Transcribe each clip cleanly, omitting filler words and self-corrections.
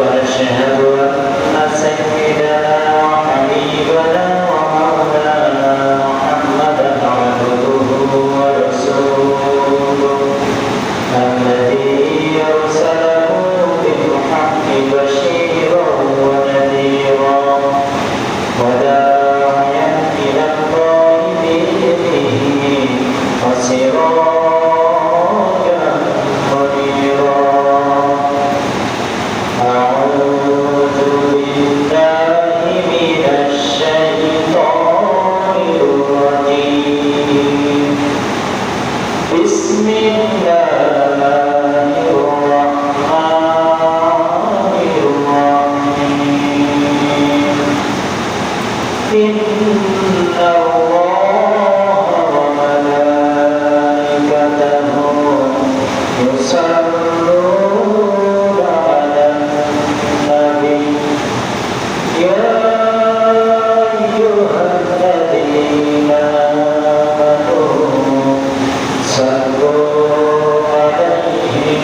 ونشهد أن سيدنا وحبيبنا ومولانا محمدا عبده ورسوله الذي أرسله بالحق بشيرا ونذيرا وداعيا إلى الله بإذنه وسراجا منيرا أعوذ بالله من الشيطان الرجيم بسم الله الرحمن الرحيم إن الله وملائكته يصلون على النبي يا أيها الذين آمنوا صلوا عليه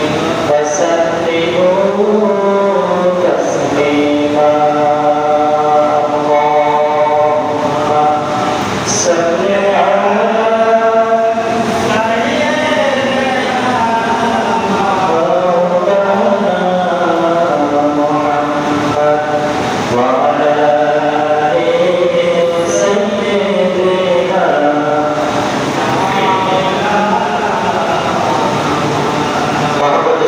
وسلموا تسليما اللهم صل على مولانا محمد وعلى آل سيدنا محمد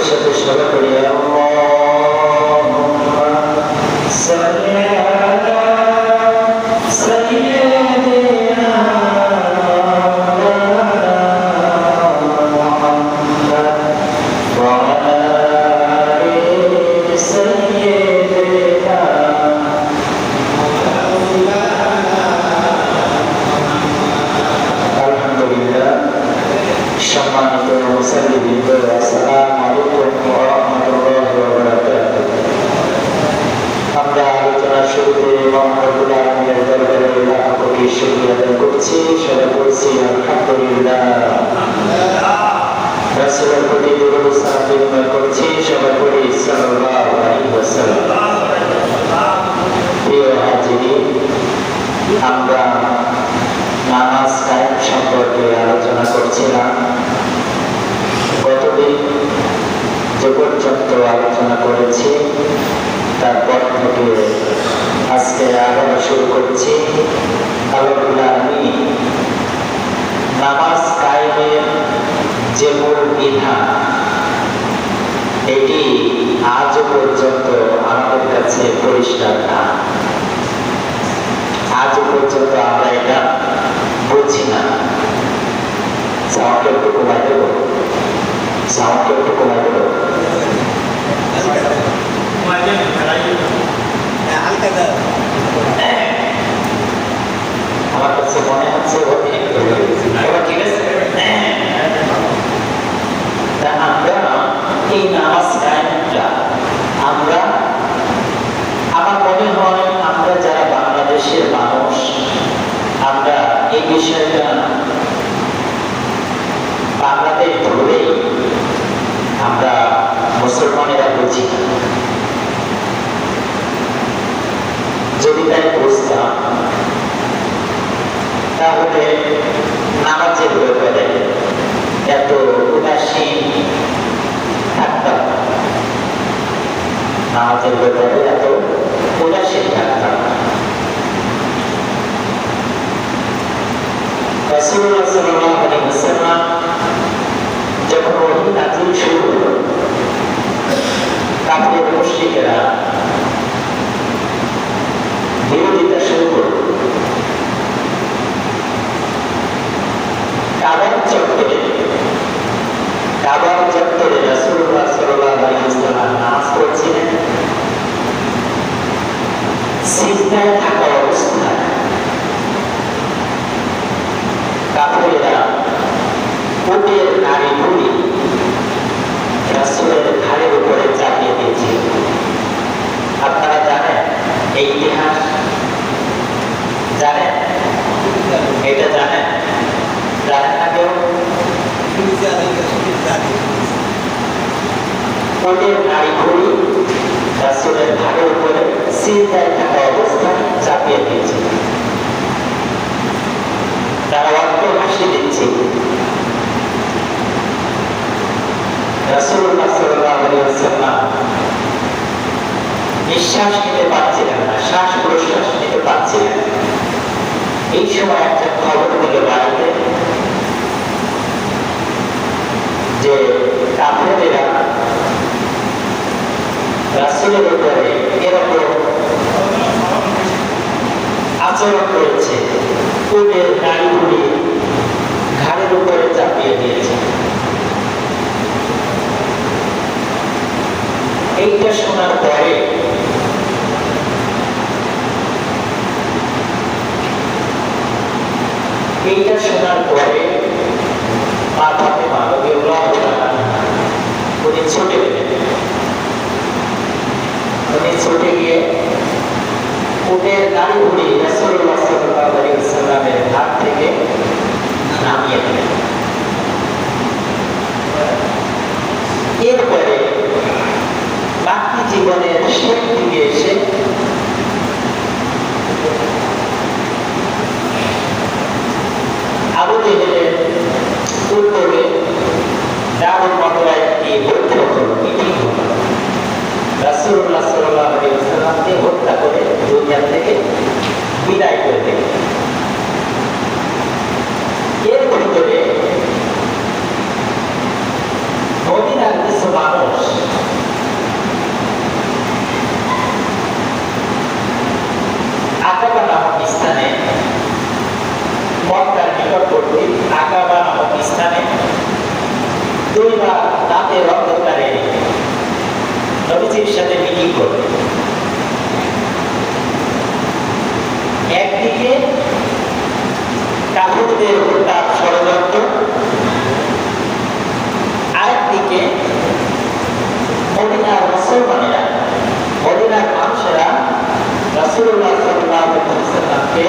সাথে সবাই পড়ি আল্লাহুম্মা সাল্লি আলা সাইয়্যিদিনা মাওলানা মুহাম্মদ ওয়া আলা আলি সাইয়্যিদিনা আলহামদুলিল্লাহ সম্মানিত মুসল্লিবৃন্দ আসসালামু আলাইকুম ওয়া রাহমাতুল্লাহি ওয়া বারাকাতুহু আমরা আলোচনার শুরুতে মহান রব্বুল আলামিনের দরবারে লাখ কোটি শুকরিয়া আদায় করছি সবাই বলছি আলহামদুলিল্লাহ রাসূলের প্রতি দরুদ ও সালাম বিনিময় করছি সবাই বলি সাল্লাল্লাহু আলাইহি ওয়াসাল্লাম প্রিয় হাজিরিন আমরা নামাজ কায়েম সম্পর্কে আলোচনা করছিলাম গতদিন যে পর্যন্ত আলোচনা করেছি তারপর থেকে আজকে আবার শুরু করছি আল্লাহুল আলামিন নামাজ কায়েমের যে মূল বিধান এটি আজ পর্যন্ত আমাদের কাছে পরিষ্কার না আজ পর্যন্ত আমরা এটা বুঝি না সাউন্ডটা একটু কমাই দেবো আমার কাছে মনে হচ্ছে ঠিক আছে আমরা এই নামাজ কায়েমটা আমরা আমার মনে হয় আমরা যারা বাংলাদেশের মানুষ আমরা এই বিষয়টা বাংলাদেশ ধরেই আমরা মুসলমানেরা বুঝি না যদি তাই বুঝতাম তাহলে নামাজের ব্যাপারে এত উদাসীন থাকতাম নামাজের ব্যাপারে এত উদাসীন থাকতাম রাসূলুল্লাহ সাল্লাল্লাহু আলাইহি ওয়াসাল্লাম যখন ওহী নাযিল শুরু হলো কাফের মুশরিকেরা বিরোধিতা শুরু করল কাবার চত্বরে রাসূলুল্লাহ সাল্লাল্লাহু আলাইহি ওয়াসাল্লাম নামাজ পড়ছিলেন সিজদায় থাকা অবস্থায় কাফেররা উটের নাড়ি ভুঁড়ি রাসূলের ঘাড়ের উপরে চাপিয়ে দিয়েছিল আপনারা জানেন এই ইতিহাস জানেন এটা জানেন না কেউ ওটের নাড়ি ভুঁড়ি রাসূলের ঘাড়ের উপরে সিজদায় থাকা অবস্থায় চাপিয়ে দিয়েছে। তারা অট্ট হাসি দিচ্ছে। রাসূলুল্লাহ সাল্লাল্লাহু আলাইহি ওয়াসাল্লাম নিঃশ্বাস নিতে পারছিলেন না, শ্বাস প্রশ্বাস নিতে পারছিলেন। এই সময় একটা খবর দিল বাড়িতে যে কাফেরেরা রাসূলের উপরে এরকম আচরণ করেছে, উটের নাড়ি ভুড়ি ঘাড়ের উপরে চাপিয়ে দিয়েছে। এইটা শোনার পরে মা ফাতেমা রাদিয়াল্লাহু তাআলা উনি ছুটে গেলেন। উনি ছুটে গিয়ে উটের নাড়ি ভুড়ি রাসূলুল্লাহ সাল্লাল্লাহু আলাইহি ওয়াসাল্লামের হাত থেকে নামিয়ে দিলেন। এরপরে বাকি জীবনের শেষ দিকে এসে আবু জেহেলের উত্তরে দারুল মতোয়ায় একটি বৈঠক হলো, মিটিং হলো। রাসূলুল্লাহ সাল্লাল্লাহু আলাইহি ওয়াসাল্লামকে হত্যা করে দুনিয়া থেকে বিদায় করে দিলেন। এর ভিতরে মদিনার কিছু মানুষ আকাবা নামক স্থানে, মক্কার নিকটবর্তী আকাবা নামক স্থানে দুইবার রাতের অন্ধকারে নবীজির সাথে মিটিং করবে। একদিকে কাফেরদের হত্যার ষড়যন্ত্র, আরেকদিকে মদিনার মুসলমানেরা, মদিনার মানুষেরা রাসূলুল্লাহ সাল্লাল্লাহু আলাইহি ওয়াসাল্লামকে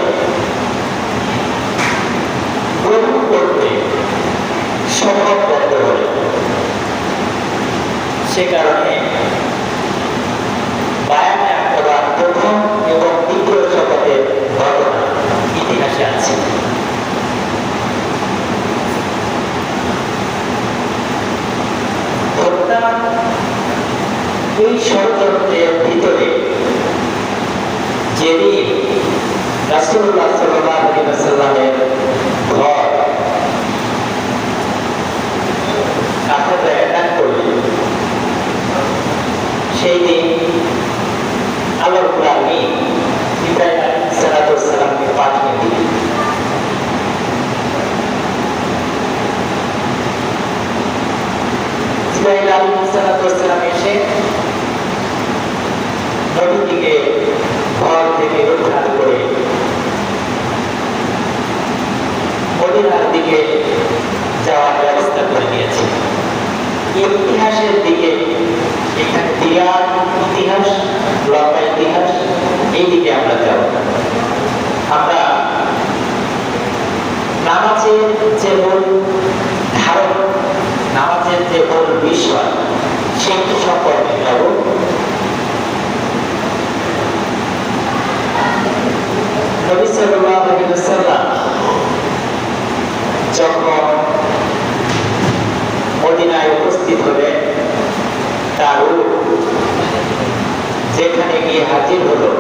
গ্রহণ করতে শপথবদ্ধ হলেন। সে কারণে বায়ানে আকবার প্রথম এবং দ্বিতীয় শপথের ঘটনা ইতিহাসে আছে। এই ষড়যন্ত্রের ভিতরে যেদিন রাসূলুল্লাহ সাল্লাল্লাহু আলাইহি ওয়াসাল্লামের ঘর কাফেররা অ্যাটাক করল, সেই দিন আল্লাহ রাব্বুল আলামিন ইব্রাহিম আলাইহিস সালামকে পাঠিয়ে দিলেন। ইব্রাহিম আলাইহিস সালাম এসে নবীকে ঘর থেকে উদ্ধার করে মদিনার দিকে যাওয়ার ব্যবস্থা করে দিয়েছে। ইতিহাসের দিকে এখানে বিরাট ইতিহাস, লম্বা ইতিহাস, এই দিকে আমরা যাব। আমরা নামাজের যে মূল ধারণ, নামাজের যে মূল বিষয়, সেটি সম্পর্কে যাব। নবী সাল্লাল্লাহু আলাইহি ওয়াসাল্লাম যখন মদিনায় উপস্থিত হলেন, তার যেখানে গিয়ে হাজির হলো,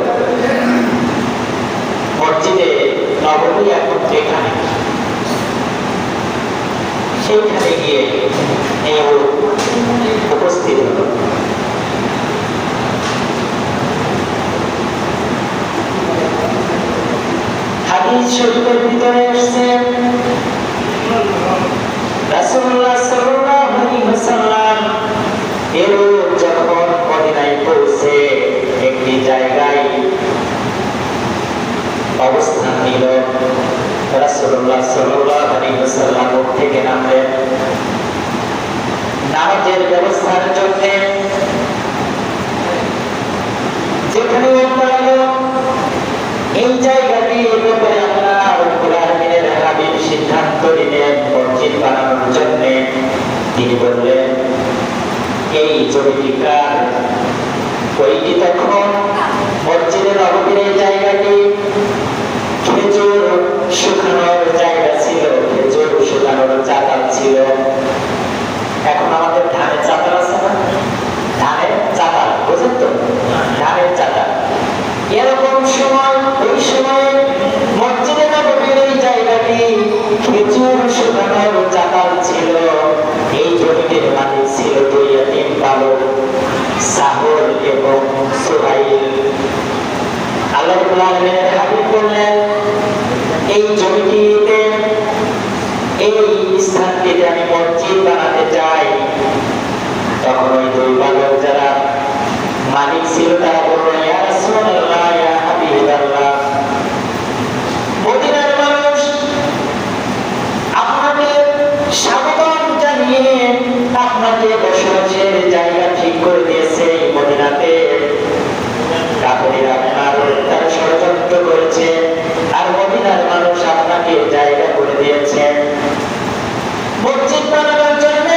মসজিদে নববী এখন যেখানে, সেইখানে গিয়ে এই উপস্থিত হলো। হাদিস শরীফের ভিতরে আসছে রাসূলুল্লাহ সাল্লাল্লাহু আলাইহি ওয়াসাল্লাম যখন মদিনায় পৌঁছে একটি জায়গায় অবস্থান নিল, রাসূলুল্লাহ সাল্লাল্লাহু আলাইহি ওয়াসাল্লাম থেকে নামলেন নামাজের ব্যবস্থার জন্য। যেখানে এই জায়গাটির ব্যাপারে আল্লাহ রাব্বুল আলামিনের হাবিব সিদ্ধান্ত নিলেন মসজিদ বানানোর জন্য। তিনি বললেন, এই জমিটি কার? ওই ওইটি তখন মসজিদে নববীর এই জায়গাটি খেজুর শুকানোর জায়গা ছিল, খেজুর শুকানোর চাতাল ছিল। এখন আমাদের ধানের চাতাল আছে না, ধানের চাতাল বুঝেন তো, ধানের চাতাল। এরকম সময় ওই সময় মসজিদে নববীর এই জায়গাটি খেজুর শুকানোর চাতাল ছিল। এই জমিটির মালিক ছিল দুই এতিম বালক, সাহুল এবং সুহাইল। আল্লাহ রাব্বুল আলামিনের হাবিব বললেন, এই জমিটিতে, এই স্থানটিতে আমি মসজিদ বানাতে চাই। তখন ওই দুই বালক যারা মালিক ছিল তারা বলল, ইয়া রাসূলুল্লাহ, ইয়া হাবিবাল্লাহ, মদিনার মানুষ আপনাকে স্বাগতম জানিয়ে আপনাকে বসবাসের জায়গা ঠিক করে দিয়েছে এই মদিনাতে। কাফেররা আপনার তার ষড়যন্ত্র করেছে, আর মদিনার মানুষ আপনাকে জায়গা করে দিয়েছে মসজিদ বানানোর জন্য।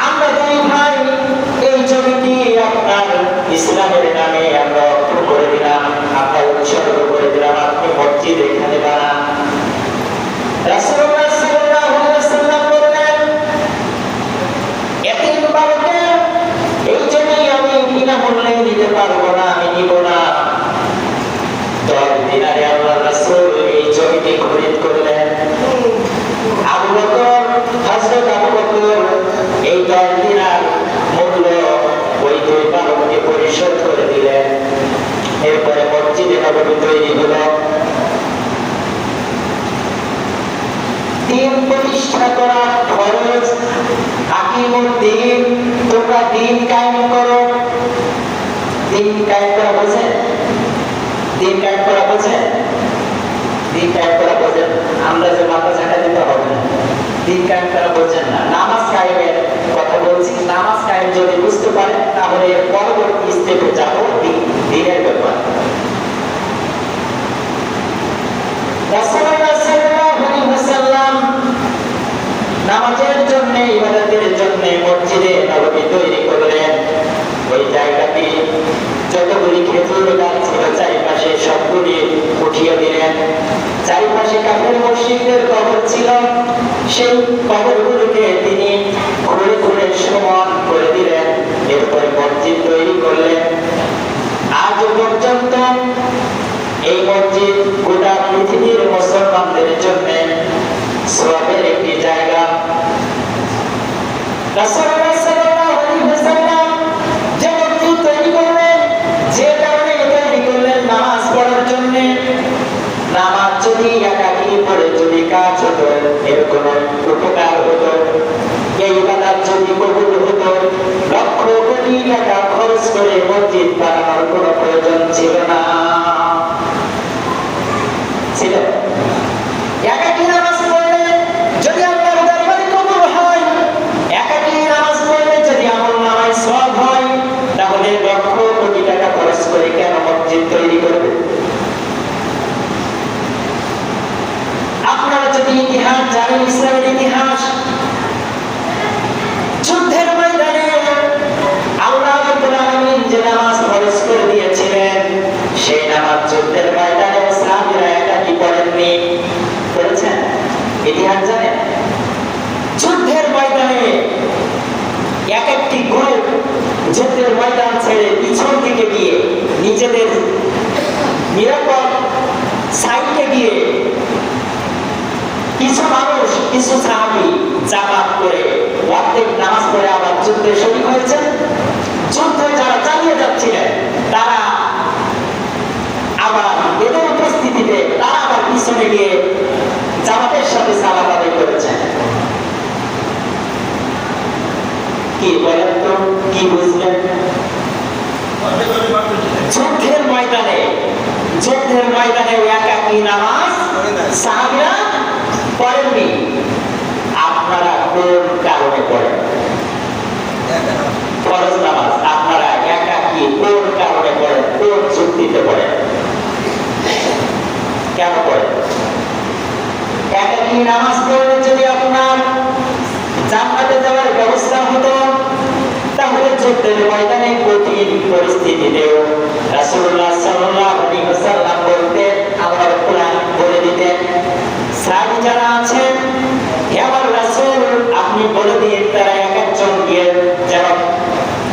আমরা দুই ভাই এই জমিটি আপনার ইসলামের নামে আমরা অর্থ করে দিলাম, আমরা উৎসর্গ করে দিলাম, আপনি মসজিদ এখানে বানান। রাসূলুল্লাহ সাল্লাল্লাহু আলাইহি ওয়াসাল্লাম বললেন, এতিম বালকের এই জমি আমি বিনামূল্যে দিতে পারবো না, আমি নিব না। 10 দিনারে আল্লাহর রাসূল এই জমিটি খরিদ করলেন। আবু বকর, হযরত আবু বকর এই 10 দিনার মূল্য ওই দুই বালককে পরিশোধ করে দিলেন। এরপরে মসজিদে নববী তৈরি হলো। দিন প্রতিষ্ঠা করা ফরজ। আকিমুদ্দিন, তোমরা দিন কায়েম করো। দিন কায়েম করা বোঝেন? দিন কায়েম করা বোঝেন? দিন কায়েম করা বোঝেন? আমরা যে মাথা ঝাঁটা দিতে হবে না, দিন কায়েম করা বোঝেন না। নামাজ কায়েমের কথা বলছি। নামাজ কায়েম যদি বুঝতে পারেন তাহলে পরবর্তী স্টেপে যাব দিনের ব্যাপার। রাসূলুল্লাহ সাল্লাল্লাহু আলাইহি ওয়াসাল্লাম নামাজের জন্য, ইবাদতের জন্য মসজিদে নববী তৈরি করলেন। ওই জায়গাটি যতগুলি খেজুর গাছ ছিল চারিপাশে সবগুলি উঠিয়ে দিলেন। চারিপাশে কাফের মুশরিকদের কবর ছিল, সেই কবরগুলোকে তিনি ঘুরে ঘুরে সমান করে দিলেন। এরপরে মসজিদ তৈরি করলেন। আজ পর্যন্ত এই মসজিদ গোটা পৃথিবীর মুসলমানদের জন্য সওয়াবের একটি জায়গা। রাসূলুল্লাহ সাল্লাল্লাহু আলাইহি ওয়াসাল্লাম যে মসজিদ তৈরি করলেন, যে কারণে তৈরি করলেন নামাজ পড়ার জন্য। নামাজ যদি একাকী পড়ে যদি কাজ হতো, এর কোনো উপকার হতো, এই ইবাদত যদি কবুল হতো, লক্ষ কোটি টাকা খরচ করে মসজিদ বানানোর কোনো প্রয়োজন ছিল না। ছিল? একাকী নামাজ পড়লে যদি আল্লাহর দরবারে কবুল হয়, একাকী নামাজ পড়লে যদি আমলনামায় সওয়াব হয়, তাহলে লক্ষ কোটি টাকা খরচ করে কেন মসজিদ তৈরি করবে? আপনারা যদি ইতিহাস জানেন, ইসলামের ইতিহাস, যুদ্ধের ময়দানে আল্লাহ রাব্বুল আলামিন যে নামাজ ফরজ করে দিয়েছিলেন, সেই নামাজ যুদ্ধের ময়দানে সাহাবীরা একাকী পড়েননি। পড়েছেন? ইতিহাস জানেন? যুদ্ধের ময়দানে এক একটি গ্রুপ যুদ্ধের ময়দান ছেড়ে পিছন দিকে গিয়ে নিজেদের নিরাপদ সাইডে গিয়ে কিছু মানুষ, কিছু সাহাবী জামাত করে অর্ধেক নামাজ পড়ে আবার যুদ্ধে শরীক হয়েছেন। যুদ্ধে যারা চালিয়ে যাচ্ছিলেন তারা আবার এদের উপস্থিতিতে তারা আবার পিছনে গিয়ে জামাতের সাথে সালাত আদায় করেছেন। কি বলেন তো, কি বুঝলেন? যুদ্ধের ময়দানে একাকী নামাজ সাহাবীরা পড়েননি। আপনারা কোন কারণে পড়েন? ফরজ নামাজ আপনারা একাকী কোন কারণে পড়েন? কোন যুক্তিতে পড়েন? কেন পড়েন? একাকী নামাজ পড়লে যদি আপনার জান্নাতে যাওয়ার ব্যবস্থা হতো, তাহলে যুদ্ধের ময়দানে কঠিন পরিস্থিতিতেও রাসূলুল্লাহ সাল্লাল্লাহু আলাইহি ওয়াসাল্লাম বলতেন, আল্লাহর কোরআন বলে দিতেন, সাহাবী যারা আছেন, হে আমার রাসূল, আপনি বলে দিন তারা এক একজন গিয়ে যেন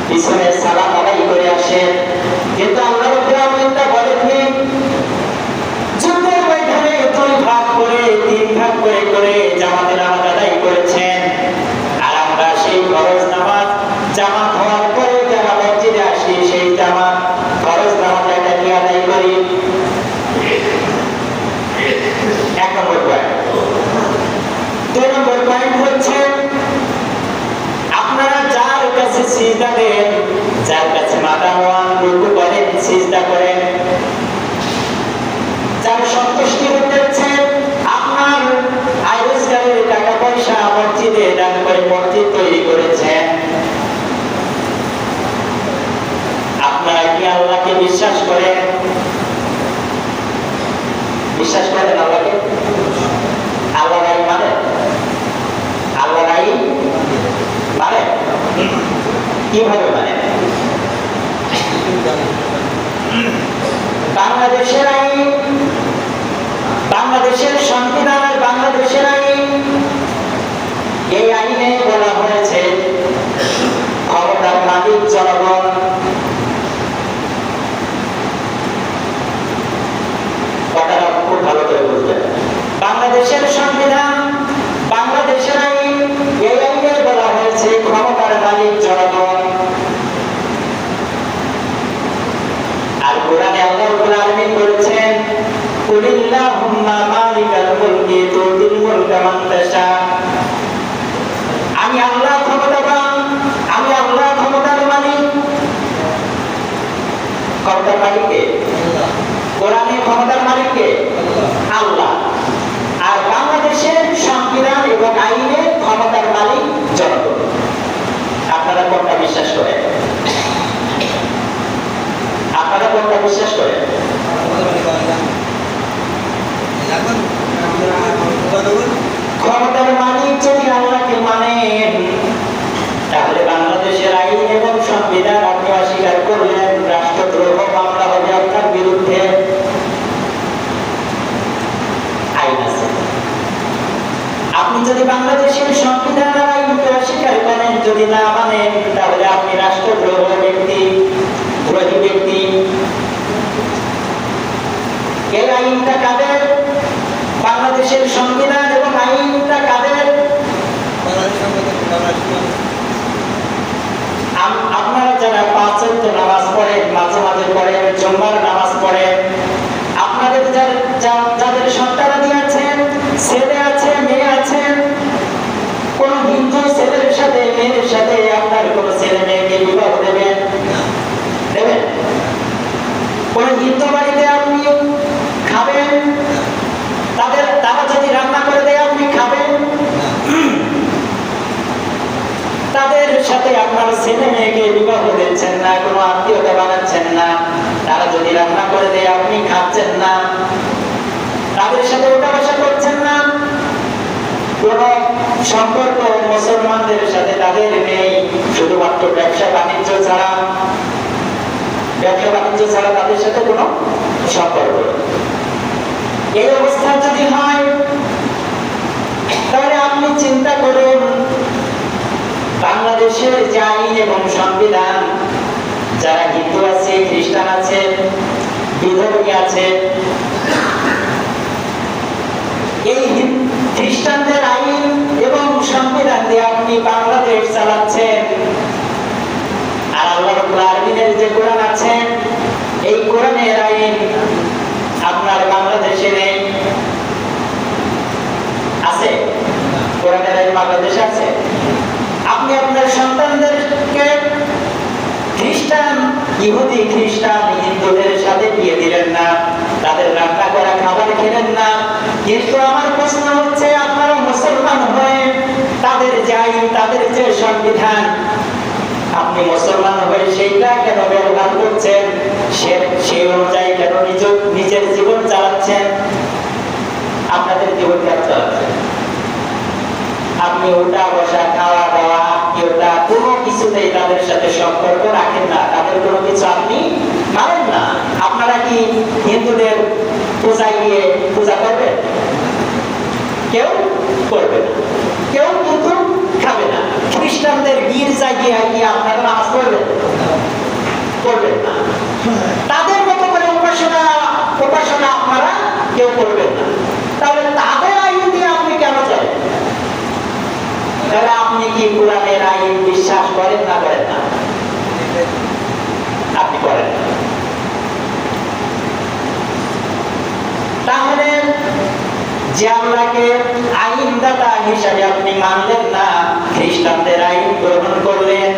পিছনে সালাত আদায় করে আসেন। কিন্তু আল্লাহ রাব্বুল আলামিন তা বলেননি। যুদ্ধের ময়দানে দুই ভাগ করে, তিন ভাগ করে জামাতের নামাজ আদায় করেছেন। আর আমরা সেই ফরজ নামাজ জামাত হওয়ার পরে যারা মসজিদে আসি, সেই জামাত ফরজ নামাজ এটাকে আদায় করি। এক নম্বর পয়েন্ট। দুই নম্বর পয়েন্ট হচ্ছে, আপনারা যার কাছে সিজদা দেন, যার কাছে মাথা নোয়ান, রুকু করেন, সিজদা করেন, যার সন্তুষ্টি হচ্ছে, আপনার আয় রোজগারের টাকা পয়সা মসজিদে দান করে মসজিদ তৈরি করেছেন, আপনারা কি আল্লাহকে বিশ্বাস করেন? বিশ্বাস করেন আল্লাহকে? আল্লাহ রাই মানে? আল্লাহ রাই মানে কিভাবে মানে? বাংলাদেশের আইন, বাংলাদেশের সংবিধান আর বাংলাদেশের আইন, এই আইনে বলা হয়েছে ক্ষমতার মালিক জনগণ। কথাটা খুব ভালো করে বুঝবেন। বাংলাদেশের সংবিধান, বাংলাদেশের আইন, এই আইনে বলা হয়েছে ক্ষমতার মালিক জনগণ। আর কোরআনে আল্লাহ রাব্বুল আলামিন বলেছেন, কুলিল্লাহুম্মা মালিকাল মুলকি তুতিল মুলকা মান তাশা। আমি আল্লাহ ক্ষমতাবান, আমি আল্লাহ ক্ষমতার মালিক। ক্ষমতার মালিক কে? কোরআনে ক্ষমতার মালিক কে? আল্লাহ। আর বাংলাদেশের সংবিধান এবং আইনে ক্ষমতার মালিক জনগণ। আপনারা কোনটা বিশ্বাস করেন? আপনারা কোনটা বিশ্বাস করেন? ক্ষমতার মালিক যদি আল্লাহকে মানেন, তাহলে বাংলাদেশের আইন এবং সংবিধান আপনি অস্বীকার করলেন, রাষ্ট্রদ্রোহ মামলা হবে আপনার বিরুদ্ধে। আইন আছে। আপনি যদি বাংলাদেশের সংবিধান আর আইনকে অস্বীকার করেন, যদি না মানেন, তাহলে আপনি রাষ্ট্রদ্রোহ ব্যক্তি, দ্রোহী ব্যক্তি। এই আইনটা কাদের? বাংলাদেশের সংবিধান এবং আইনটা কাদের? আপনারা যারা পাঁচ ওয়াক্ত নামাজ পড়েন, মাঝে মাঝে পড়েন, জুম্মার নামাজ পড়েন, আপনাদের যাদের সন্তানাদি আছেন, ছেলে আছে, মেয়ে আছে, কোন হিন্দু ছেলের সাথে মেয়ের সাথে আপনার কোন ছেলে মেয়েকে বিবাহ দেবেন? দেবেন? কোন হিন্দু বাড়িতে আপনি খাবেন? তারা যদি রান্না করে দেয় আপনি খাবেন? তাদের সাথে আপনার ছেলে মেয়েকে বিবাহ দিচ্ছেন না, কোনো আত্মীয়তা বানাচ্ছেন না। তারা যদি রান্না করে দেয় আপনি খাচ্ছেন না, তাদের সাথে ওঠা বসা করছেন না। কোন সম্পর্ক মুসলমানদের সাথে তাদের নেই, শুধুমাত্র ব্যবসা বাণিজ্য ছাড়া। ব্যবসা বাণিজ্য ছাড়া তাদের সাথে কোনো সম্পর্ক। এই অবস্থা যদি হয়, তাহলে আপনি চিন্তা করুন, বাংলাদেশের যে আইন এবং সংবিধান, যারা হিন্দু আছে, খ্রিস্টান আছে, বিধর্মী আছে, এই খ্রিস্টানদের আইন এবং সংবিধান দিয়ে আপনি বাংলাদেশ চালাচ্ছেন। আর আল্লাহ রাব্বুল আলামিনের যে কোরআন আছে, এই কোরআনের আইন আপনার বাংলাদেশে নেই। আছে? কোরআনের আইন বাংলাদেশে আছে? আপনি আপনার সন্তানদেরকে খ্রিস্টান, ইহুদি খ্রিস্টান, হিন্দুদের সাথে বিয়ে দিলেন না, তাদের রান্না করা খাবার খেলেন না। কিন্তু আমার প্রশ্ন হচ্ছে, আপনারা মুসলমান হয়ে তাদের যে আইন, তাদের যে সংবিধান, আপনি মুসলমান হয়ে সেইটা কেন ব্যবহার করছেন? সেই অনুযায়ী কেন নিজের জীবন চালাচ্ছেন? আপনাদের জীবন কেন চালাচ্ছেন? আপনি ওটা বসা, খাওয়া দাওয়া, আত্মীয়তা, কোনো কিছুতে তাদের সাথে সম্পর্ক রাখেন না, তাদের কোনো কিছু আপনি মানেন না। আপনারা কি হিন্দুদের পূজায় গিয়ে পূজা করবেন? কেউ করবে না, কেউ কিন্তু খাবে না। খ্রিস্টানদের গির্জায় গিয়ে আপনারা নামাজ পড়বেন? করবেন না। তাদের মতো করে উপাসনা আপনারা কেউ করবেন না। তাহলে তাদের আইন দিয়ে আপনি কেন চলেন? তাহলে আপনি কি কোরআনের আইন বিশ্বাস করেন না করেন না? আপনি করেন না। তাহলে যে আল্লাহকে আইনদাতা হিসাবে আপনি মানলেন না, খ্রিস্টানদের আইন গ্রহণ করলেন,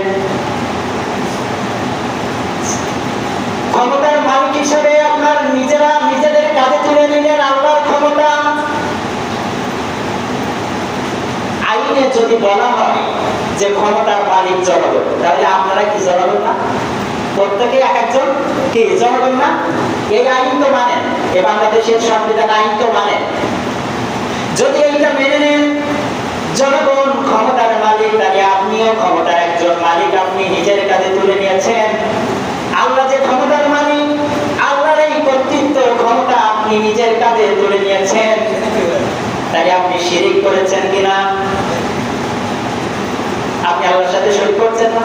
ক্ষমতার মালিক হিসেবে আপনার নিজেদের কাঁধে তুলে নিলেন আল্লাহর ক্ষমতা। আইনে যদি বলা হয় যে ক্ষমতার মালিক জনগণ, তাহলে আপনারা কি জনগণ না? প্রত্যেকে এক একজন কি জনগণ না? এই আইন তো মানেন, এই বাংলাদেশের সংবিধান আইন তো মানেন। যদি এইটা মেনে নেন জনগণ ক্ষমতার মালিক, তাহলে আপনিও ক্ষমতার একজন মালিক, আপনি নিজের কাঁধে তুলে নিয়েছেন। আল্লাহ যে ক্ষমতার মালিক, আল্লাহর এই কর্তৃত্ব ক্ষমতা আপনি নিজের কাঁধে তুলে নিয়েছেন, তাই আপনি শিরিক করেছেন কিনা? আপনি আল্লাহর সাথে শরীক করছেন না?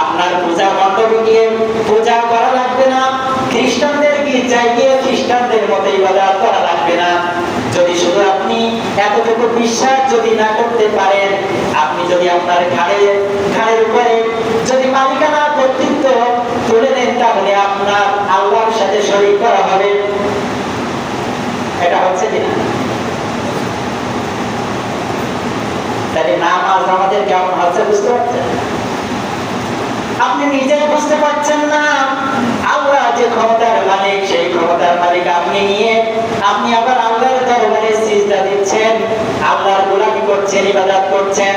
আপনার পূজা মণ্ডপে গিয়ে পূজা করা লাগবে না, খ্রিস্টানদের গির্জায় গিয়ে খ্রিস্টানদের মতো ইবাদত করা লাগবে না। যদি শুধু আপনি এতটুকু বিশ্বাস যদি না করতে পারেন, আপনি যদি আপনার ঘাড়ের উপরে যদি মালিকানা কর্তৃত্ব তুলে দেন, তাহলে আপনার আল্লাহর সাথে শরীক করা হবে। এটা হচ্ছে কিনা? তাহলে নামাজ আমাদের কেমন হচ্ছে বুঝতে পারছেন? আপনি নিজেই বুঝতে পারছেন না। আল্লাহ যে ক্ষমতার মালিক, সেই ক্ষমতার মালিক আপনি নিয়ে আপনি আবার আল্লাহর দরবারে সিজদা দিচ্ছেন, আল্লাহর গোলামি করছেন, ইবাদত করছেন।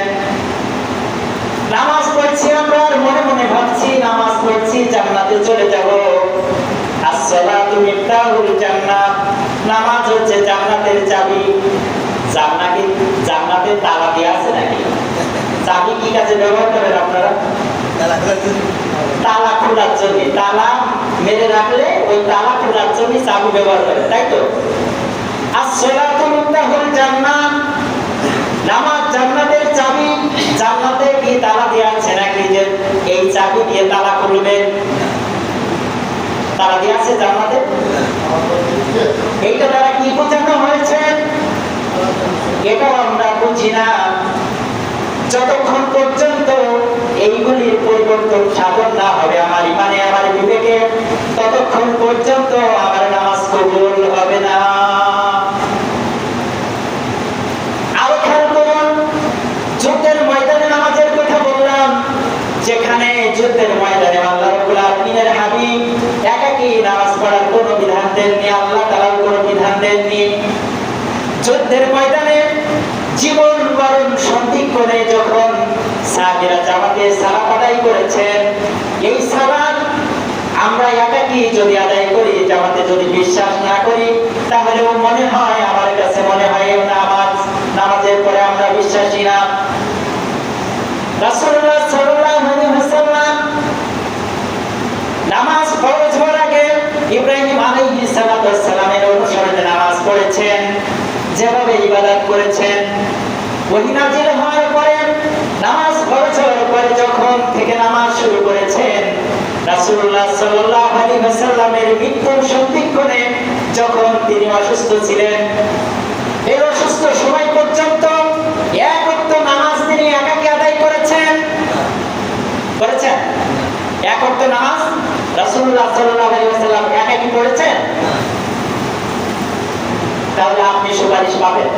নামাজ পড়ছি আমরা, আর মনে মনে ভাবছি নামাজ পড়ছি জান্নাতে চলে যাব। আসসালাতু মিফতাহুল জান্নাত, নামাজ হচ্ছে জান্নাতের চাবি। জান্নাতের তালা দেয়া আছে নাকি? চাবি কি কাজে ব্যবহার করেন আপনারা? তালা খোলার জন্য, তালা মেরে রাখলে ওই তালা খোলার জন্য চাবি ব্যবহার করেন, তাই তো? আসসালাতু মিফতাহুল জান্নাত, নামাজ জান্নাতের চাবি। জান্নাতে কি তালা দেয়া আছে নাকি যে এই চাবি দিয়ে তালা খুলবেন? তালা দেয়া আছে জান্নাতে? এইটা দ্বারা কি বোঝানো হয়েছে? এটাও আমরা বুঝি না। যতক্ষণ পর্যন্ত এইগুলির পরিবর্তন সাধন না হবে আমার ইমানে, আমার বিবেকে, ততক্ষণ পর্যন্ত আমার নামাজ কবুল হবে না। আরো খেয়াল করুন, যুদ্ধের ময়দানে নামাজের কথা বললাম, যেখানে যুদ্ধের ময়দানে আল্লাহ রাব্বুল আলামিনের হাবিব একাকী নামাজ পড়ার কোনো বিধান দেননি, আল্লাহ তাআলার কোনো বিধান দেননি। যুদ্ধের ময়দানে জীবন মরণ সন্ধিক্ষণে যখন সাহাবীরা জামাতে সালাত আদায় করেছেন, এই সালাত আমরা একাকী যদি আদায় করি, জামাতে যদি বিশ্বাস না করি, তাহলেও মনে হয়, আমার কাছে মনে হয় নামাজের পরে আমরা বিশ্বাসী না। রাসূলুল্লাহ সাল্লাল্লাহু আলাইহি ওয়াসাল্লাম নামাজ ফরজ হওয়ার আগে ইব্রাহিম আলাইহিস সালামের অনুসরণে নামাজ পড়েছেন, যেভাবে ইবাদত করেছেন। ওহী নাযিল হওয়ার পরে নামাজ ফরজ হওয়ার পরে যখন থেকে নামাজ শুরু করেছেন, রাসূলুল্লাহ সাল্লাল্লাহু আলাইহি ওয়াসাল্লামের মৃত্যুর সন্ধিক্ষণে যখন তিনি অসুস্থ ছিলেন, এই অসুস্থ সময় পর্যন্ত এক ওয়াক্ত নামাজ তিনি একাকী আদায় করেছেন। এক ওয়াক্ত নামাজ রাসূলুল্লাহ সাল্লাল্লাহু আলাইহি ওয়াসাল্লাম একাকী পড়েছেন। তাহলে আপনি সুপারিশ পাবেন?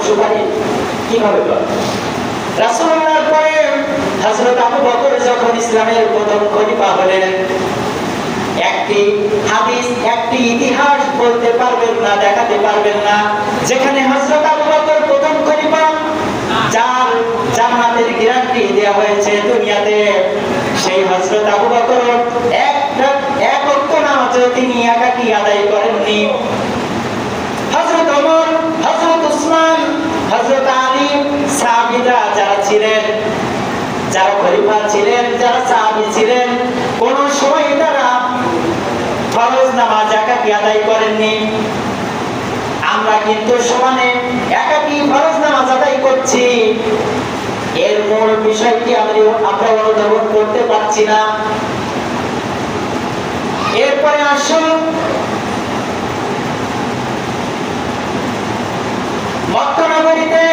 সুপারিশ কিভাবে পাবেন? রাসূলুল্লাহর পরে হযরত আবু বকর যখন ইসলামের প্রথম খলিফা হলেন, একটি হাদিস, একটি ইতিহাস বলতে পারবেন না, দেখাতে পারবেন না যেখানে হযরত আবু বকর প্রথম খলিফা, যার জান্নাতের গ্যারান্টি দেয়া হয়েছে দুনিয়াতে, সেই হযরত আবু বকর এক ওয়াক্ত নামাজ তিনি একাকী আদায় করেননি। হযরত ওমর, হযরত উসমান, হযরত আলী, সাহাবীরা যারা ছিলেন, যারা খলিফা ছিলেন, যারা সাহাবী ছিলেন, কোন সময় তারা ফরজ নামাজ একাকী আদায় করেননি। আমরা কিন্তু সমানে একাকী ফরজ নামাজ আদায় করছি। এর মূল বিষয়টি আমরা অনুধাবন করতে পারছি না। এরপরে আসুন মক্কা নগরীতে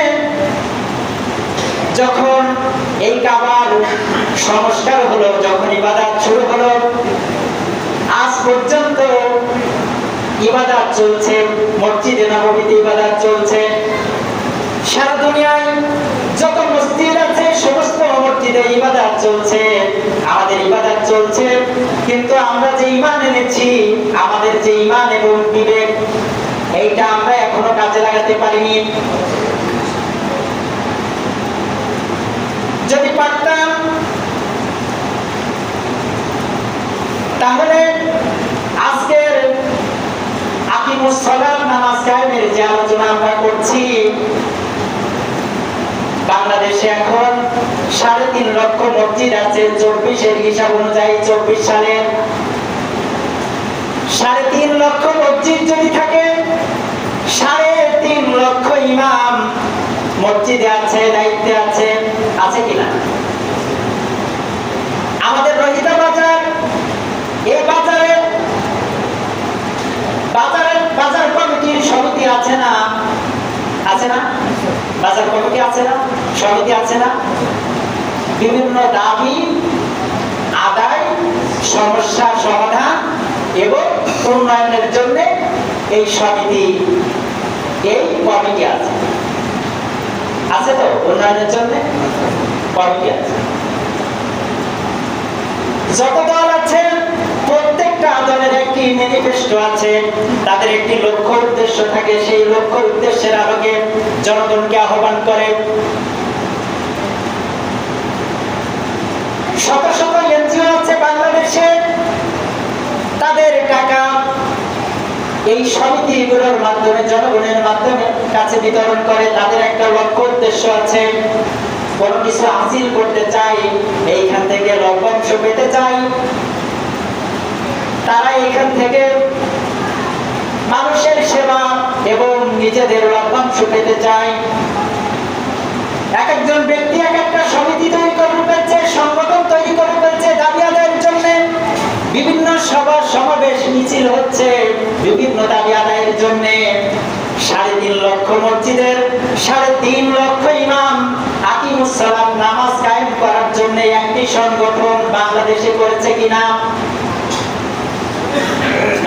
যখন এই কাবার সংস্কার হলো, যখন ইবাদত শুরু হলো, আজ পর্যন্ত ইবাদত চলছে, মসজিদে নববীতে ইবাদত চলছে। সারা দুনিয়ায় যত মসজিদ আছে সমস্ত মসজিদে ইবাদত চলছে, আমাদের ইবাদত চলছে। কিন্তু আমরা যে ঈমান এনেছি, আমাদের যে ঈমান এবং বিবেক, এইটা আমরা এখনো কাজে লাগাতে পারিনি। যদি পারতাম তাহলে আজকের আকিমুস সালাত নামাজ কায়েমের যে আলোচনা আমরা করছি, বাংলাদেশে এখন 3.5 লক্ষ মসজিদ আছে। 24-এর হিসাব অনুযায়ী 24 সালে 3.5 লক্ষ মসজিদ যদি থাকে, 3.5 লক্ষ ইমাম মসজিদে আছে, দায়িত্বে আছে, আছে কিনা? আমাদের রহিতা বাজার, এই বাজার কমিটির সমিতি আছে না? আছে না? বাজার কমিটি আছে না? সমিতি আছে না? বিভিন্ন দাবি আদায়, সমস্যা সমাধান এবং উন্নয়নের জন্য এই সমিতি, এই কমিটি আছে। আছে তো? উন্নয়নের জন্য কমিটি আছে। যত দল আছে প্রত্যেকটা দলের একটি ম্যানিফেস্টো আছে, তাদের একটি লক্ষ্য উদ্দেশ্য থাকে। সেই লক্ষ্য উদ্দেশ্যের আলোকে জনগণকে আহ্বান করে। শত শত এনজিও আছে বাংলাদেশে, তাদের টাকা এই সমিতিগুলোর মাধ্যমে, জনগণের মাধ্যমে কাছে বিতরণ করে। তাদের একটা লক্ষ্য উদ্দেশ্য আছে, কোন কিছু হাসিল করতে চাই, এইখান থেকে লভ্যাংশ পেতে চাই। তারা এখান থেকে মানুষের সেবা এবং নিজেদের লভ্যাংশ পেতে চায়। এক একজন ব্যক্তি এক একটা সমিতি তৈরি করে ফেলছে, সংগঠন তৈরি করে ফেলছে দাবি আদায়ের জন্য। বিভিন্ন সভা সমাবেশ মিছিল হচ্ছে বিভিন্ন দাবি আদায়ের জন্য। 3.5 লক্ষ মসজিদের 3.5 লক্ষ ইমাম আকিমুস সালাত নামাজ কায়েম করার জন্য একটি সংগঠন বাংলাদেশে করেছে কিনা?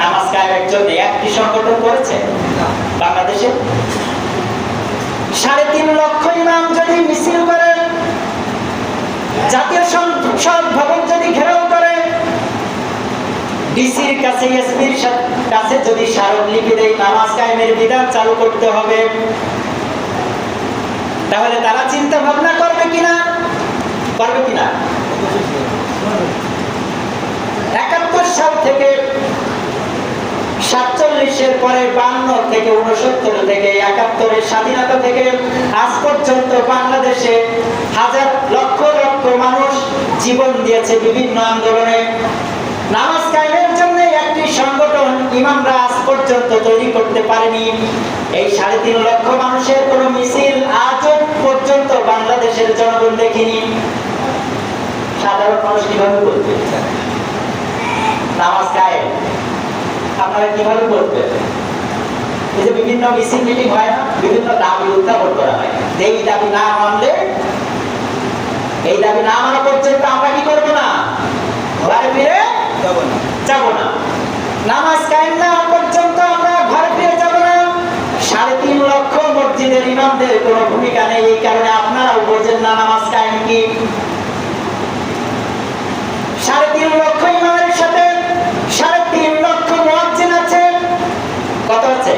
নামাজ কায়েমের জন্য একটি সংগঠন করেছে বাংলাদেশে? 3.5 লক্ষ ইমাম যদি মিছিল করে, জাতীয় সংসদ ভবন যদি ঘেরাও করে, ডিসির কাছে, এসপির কাছে যদি স্মারকলিপি দেয় নামাজ কায়েমের বিধান চালু করতে হবে, তাহলে তারা চিন্তা ভাবনা করবে কিনা? করবে কিনা? 71 সাল থেকে 47-এর পরে 52 থেকে 69 থেকে 71-এর স্বাধীনতা থেকে আজ পর্যন্ত বাংলাদেশে হাজার লক্ষ লক্ষ মানুষ জীবন দিয়েছে বিভিন্ন আন্দোলনে। নামাজ কায়েমের জন্য একটি সংগঠন ইমামরা আজ পর্যন্ত তৈরি করতে পারেনি। এই 3.5 লক্ষ মানুষের কোনো মিছিল আজ পর্যন্ত বাংলাদেশের জনগণ দেখিনি। সাধারণ মানুষ কিভাবে করবে নামাজ কায়েম? আপনারা কিভাবে করবেন? এই যে বিভিন্ন মিছিল মিটিং হয় না, বিভিন্ন দাবি উত্থাপন করা হয়, এই দাবি না মানলে, এই দাবি না মানা পর্যন্ত আমরা কি করবো না? ঘরে ফিরে যাব না। নামাজ কায়েম না হওয়া পর্যন্ত আমরা ঘরে ফিরে যাব না। 3.5 লক্ষ মসজিদের ইমামদের কোনো ভূমিকা নেই। এই কারণে আপনারাও বোঝেন না নামাজ কায়েম কি। 3.5 লক্ষ ইমামের সাথে 3.5 লক্ষ মুয়াজ্জিন আছে। কত আছে?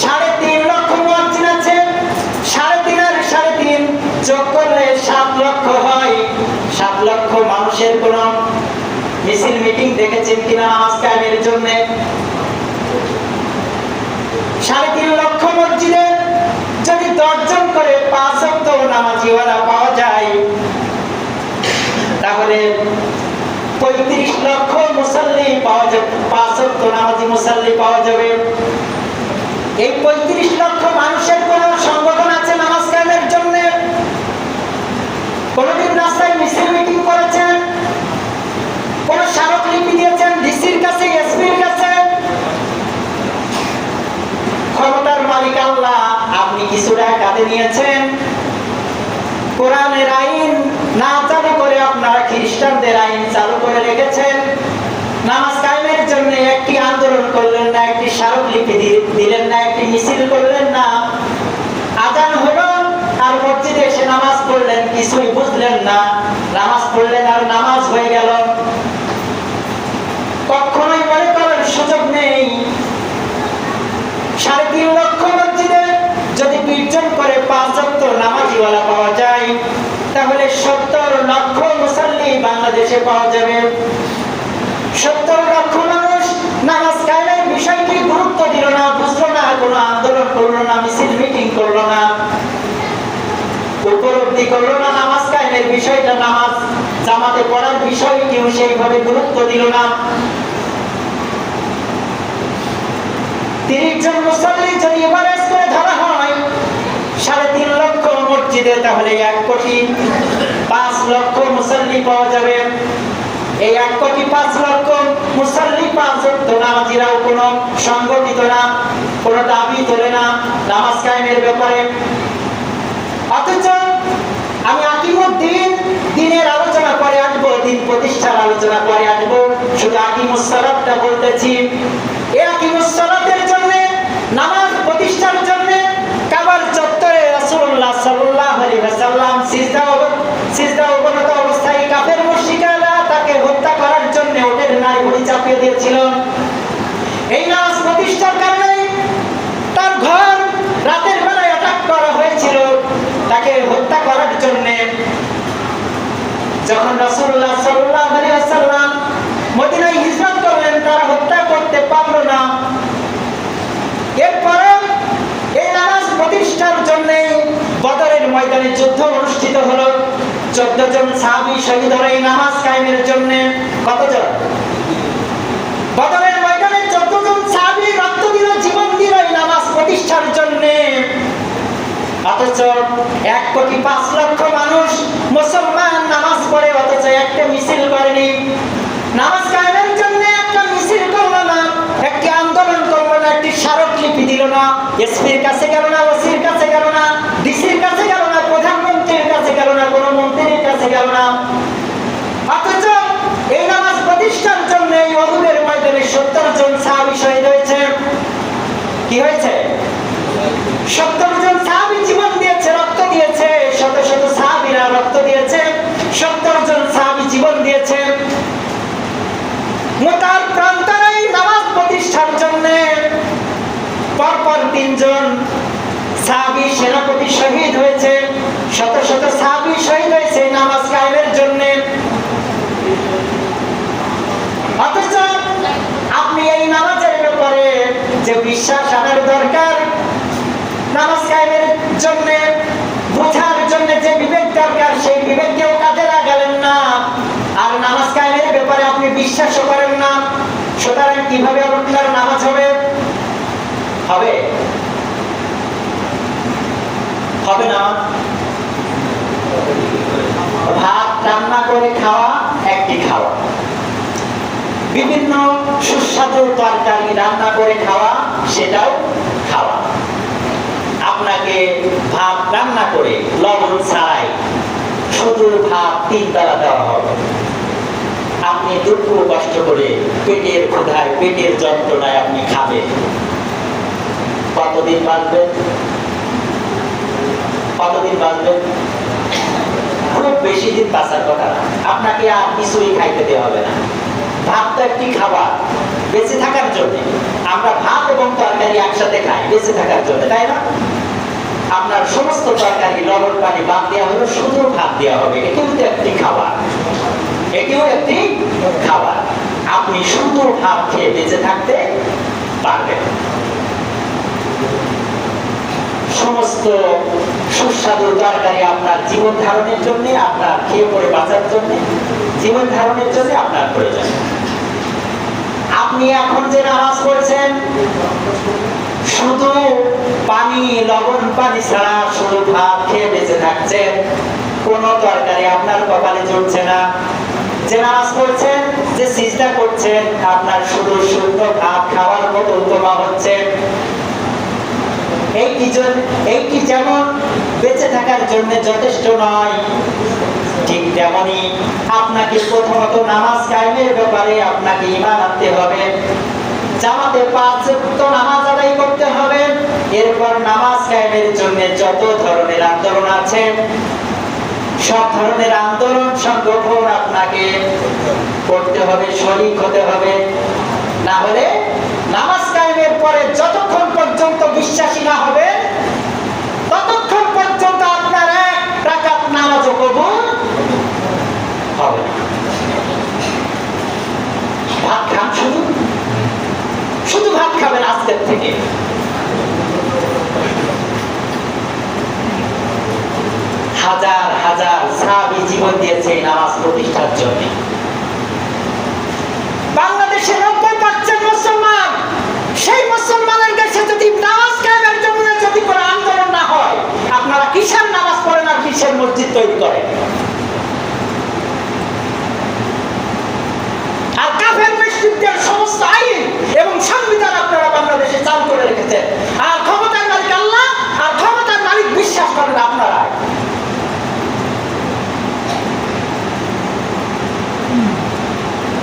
3.5 লক্ষ মুয়াজ্জিন আছে। 3.5 আর 3.5 যোগ করলে 7 লক্ষ হয়। 7 লক্ষ মানুষের কোন মিছিল মিটিং দেখেছেন কিনা নামাজ কায়েমের জন্য? 3.5 লক্ষ মসজিদে যদি 10 জন করে 5 ওয়াক্ত নামাজি নামাজিওয়ালা পাওয়া যায়, তাহলে 35 লক্ষ মুসল্লি পাওয়া যাবে, 5 ওয়াক্ত নামাজি মুসল্লি পাওয়া যাবে। এই 35 লক্ষ মানুষের কোন সংগঠন আছে নামাজ কায়েমের জন্য? কোনদিন রাস্তায় মিছিল মিটিং করেছেন? কোন স্মারকলিপি দিয়েছেন ডিসির কাছে, এসপির কাছে? ক্ষমতার মালিক আল্লাহ, আপনি কিছুটা কাঁধে নিয়েছেন। কোরআনের আইন না চালু করে আপনারা খ্রিস্টানদের আইন চালু করে রেখেছেন। নামাজ কায়েমের জন্য একটি আন্দোলন করলেন না, একটি স্মারকলিপি দিলেন না, একটি মিছিল করলেন না। আজান হলো আর মসজিদে এসে নামাজ পড়লেন, কিছুই বুঝলেন না, নামাজ পড়লেন আর নামাজ হয়ে গেল। কখনোই মনে করার সুযোগ নেই 3.5 লক্ষ মসজিদে যদি 20 জন করে 5 ওয়াক্ত নামাজিওয়ালা পাওয়া যায়, তাহলে 70 লক্ষ মুসল্লি বাংলাদেশে পাওয়া যাবে। 70 লক্ষ মানুষ নামাজ কায়েমের বিষয়টি গুরুত্ব দিল না, বুঝলো না, কোনো আন্দোলন করলো না, মিছিল মিটিং করলো না, উপলব্ধি করলো না নামাজ কায়েমের বিষয়টা, নামাজ জামাতে পড়ার বিষয়টিও সেইভাবে গুরুত্ব দিল না। 30 জন মুসল্লি যদি এভারেজ করে ধরা হয় 3.5 লক্ষ মসজিদে, তাহলে 1,05 লক্ষ মুসল্লি পাওয়া যাবে। এই 1,05 লক্ষ মুসল্লি 5 ওয়াক্ত নামাজিরাও কোনো সংগঠিত না, কোনো দাবি তোলে না নামাজ কায়েমের ব্যাপারে। অথচ আমি আকিমুদ্দিন দিনের আলোচনা করে আসবো, দিন প্রতিষ্ঠার আলোচনা করে আসবো, শুধু আকিমুস সালাতটা বলতেছি। এই আকিমুস সালাতের জন্য, নামাজ প্রতিষ্ঠার জন্য কাবার চত্বরে রাসূলুল্লাহ সাল্লাল্লাহু আলাইহি ওয়াসাল্লাম সিজদা অবনত অবস্থায় কাফের মুশরিকরা তাকে হত্যা করার জন্য ওদের নারী ভুঁড়ি চাপিয়ে দিয়েছিল। এই নামাজ প্রতিষ্ঠার কারণে তার ঘর রাতের বেলায় অ্যাটাক করা হয়েছিল তাকে হত্যা করার জন্য। যখন রাসূলুল্লাহ সাল্লাল্লাহু আলাইহি ওয়াসাল্লাম মদিনায় হিজরত করলেন, তারা হত্যা করতে পারল না। এরপরে এই নামাজ প্রতিষ্ঠার জন্য বদরের ময়দানে যুদ্ধ অনুষ্ঠিত হলো। 14 জন সাহাবী শহীদ হলো এই নামাজ কায়েমের জন্য। কতজন? বদরের ময়দানে 14 জন সাহাবী রক্ত দিল, জীবন দিল এই নামাজ প্রতিষ্ঠার জন্য। অথচ 1,05 লক্ষ মানুষ মুসলমান নামাজ পড়ে, অথচ একটা মিছিল করেনি। নামাজ কায়েমের জন্য একটা মিছিল করলো না, একটি আন্দোলন করলো না, একটি স্মারকলিপি দিল না, এসপির কাছে গেল না, ওসির কাছে গেল না, ডিসির কাছে গেল না, প্রধানমন্ত্রীর কাছে গেল না, কোনো মন্ত্রীর কাছে গেল না। অথচ এই নামাজ প্রতিষ্ঠার জন্য এই উহুদের ময়দানে 70 জন সাহাবী শহীদ হয়েছে। কি হয়েছে? 70 জন সাহাবী জীবন দিয়েছে, রক্ত দিয়েছে, শত শত সাহাবীরা রক্ত দিয়েছে, 70 জন সাহাবী জীবন দিয়েছে। মোতার প্রান্তরে নামাজ প্রতিষ্ঠার জন্য পরপর 3 জন সাহাবী সেনাপতি শহীদ হয়েছে, শত শত সাহাবী শহীদ হয়েছে নামাজ কায়েমের জন্য। অথচ আপনি এই নামাজের ব্যাপারে যে বিশ্বাস আনার দরকার, নামাজ কায়েমের জন্য বোঝার জন্য যে বিবেক দরকার, সেই বিবেককেও কাজে লাগালেন না। আর নামাজ কায়েমের ব্যাপারে আপনি বিশ্বাসও করেন না। সুতরাং কিভাবে আপনার নামাজ হবে? হবে? হবে না। ভাত রান্না করে খাওয়া একটি খাওয়া, বিভিন্ন সুস্বাদু তরকারি রান্না করে খাওয়া সেটাও খাওয়া। আপনাকে ভাত রান্না করে লবণ ছাড়াই শুধু ভাত 3 বেলা দেওয়া হবে। আপনি দুঃখ কষ্ট করে পেটের ক্ষুধায়, পেটের যন্ত্রণায় আপনি খাবেন। কতদিন বাঁচবেন? কতদিন বাঁচবেন? খুব বেশি দিন বাঁচার কথা না। আপনাকে আর কিছুই খাইতে দেওয়া হবে না। ভাত তো একটি খাবার বেঁচে থাকার জন্য। আমরা ভাত এবং তরকারি একসাথে খাই বেঁচে থাকার জন্য, তাই না? আপনার সমস্ত তরকারি লবণ পানি বাদ দেওয়া হলো, শুধু ভাত দেওয়া হবে। এটিও তো একটি খাবার, এটিও একটি খাবার। আপনি শুধু ভাত খেয়ে বেঁচে থাকতে পারবেন। সমস্ত সুস্বাদু তরকারি আপনার জীবন ধারণের জন্য, আপনার খেয়ে পরে বাঁচার জন্য, জীবন ধারণের জন্য আপনার প্রয়োজন। আপনি এখন যে নামাজ পড়ছেন শুধু পানি, লবণ পানি ছাড়া শুধু ভাত খেয়ে বেঁচে থাকছেন, কোন তরকারি আপনার কপালে জুটছে না। যে নামাজ পড়ছেন, যে সিজদা করছেন, আপনার শুধু শুদ্ধ ভাত খাওয়ার মতো উপমা হচ্ছে। এইটি যেমন বেঁচে থাকার জন্য যথেষ্ট নয়, ঠিক তেমনি আপনাকে প্রথমত নামাজ কায়েমের ব্যাপারে আপনাকে ঈমান আনতে হবে। জামাতে 5 ওয়াক্ত নামাজ আদায় করতে হবে। এরপর নামাজ কায়েমের জন্য যত ধরনের আন্দোলন আছে, সব ধরনের আন্দোলন সংগঠন আপনাকে করতে হবে, শরীক হতে হবে। না হলে নামাজ কায়েমের পরে যতক্ষণ পর্যন্ত বিশ্বাসী না হবে, ততক্ষণ পর্যন্ত আপনার 1 রাকাত নামাজও কবুল হবে না। ভাত খান, শুধু ভাত খাবেন আজকের থেকে। হাজার হাজার সাহাবী জীবন দিয়েছে এই নামাজ প্রতিষ্ঠার জন্য। বাংলাদেশে 90% মুসলমান, সেই মুসলমানের কাছে যদি নামাজ কায়েমের জন্য যদি কোনো আন্দোলন না হয়, আপনারা কিসের নামাজ পড়েন আর কিসের মসজিদ তৈরি করেন? আর কাফের মুশরিকদের সমস্ত আইন এবং সংবিধান আপনারা বাংলাদেশে চালু করে রেখেছেন, আর ক্ষমতার মালিক আল্লাহ, আর ক্ষমতার মালিক বিশ্বাস করেন আপনারা।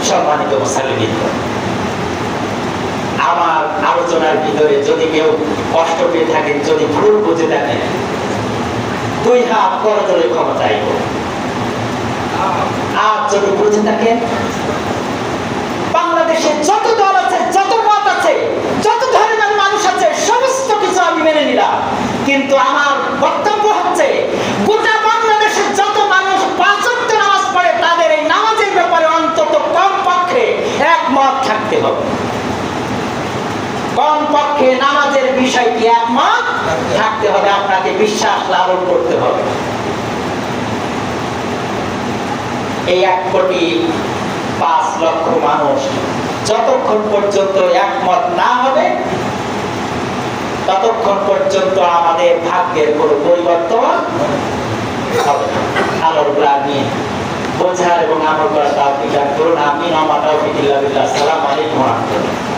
সম্মানিত মুসলিম, আমার আলোচনার ভিতরে যদি কেউ কষ্ট পেয়ে থাকেন, যদি ভুল বুঝে থাকেন, 2 হাত করজোড়ে ক্ষমা চাইব। আর যদি বুঝে থাকেন, বাংলাদেশে যত দল আছে, যত মত আছে, যত ধর্মের মানুষ আছে, সমস্ত কিছু আমি মেনে নিলাম। কিন্তু আমার বক্তব্য হচ্ছে, গোটা বাংলাদেশের যত মানুষ 5 ওয়াক্ত নামাজ পড়ে, তাদের এই নামাজের ব্যাপারে অন্তত কমপক্ষে একমত থাকতে হবে। কমপক্ষে নামাজের বিষয়টি একমত থাকতে হবে, আপনাকে বিশ্বাস লালন করতে হবে। এই 1,05,00,000 মানুষ যতক্ষণ পর্যন্ত একমত না হবে, ততক্ষণ পর্যন্ত আমাদের ভাগ্যের কোনো পরিবর্তন হবে না। আল্লাহর আমিন। বোঝার এবং আমল করার তৌফিক দান করুন। আমিন। ওয়া মা তাওফীক ইল্লা বিল্লাহ। আসসালামু আলাইকুম ওয়া রাহমাতুল্লাহ।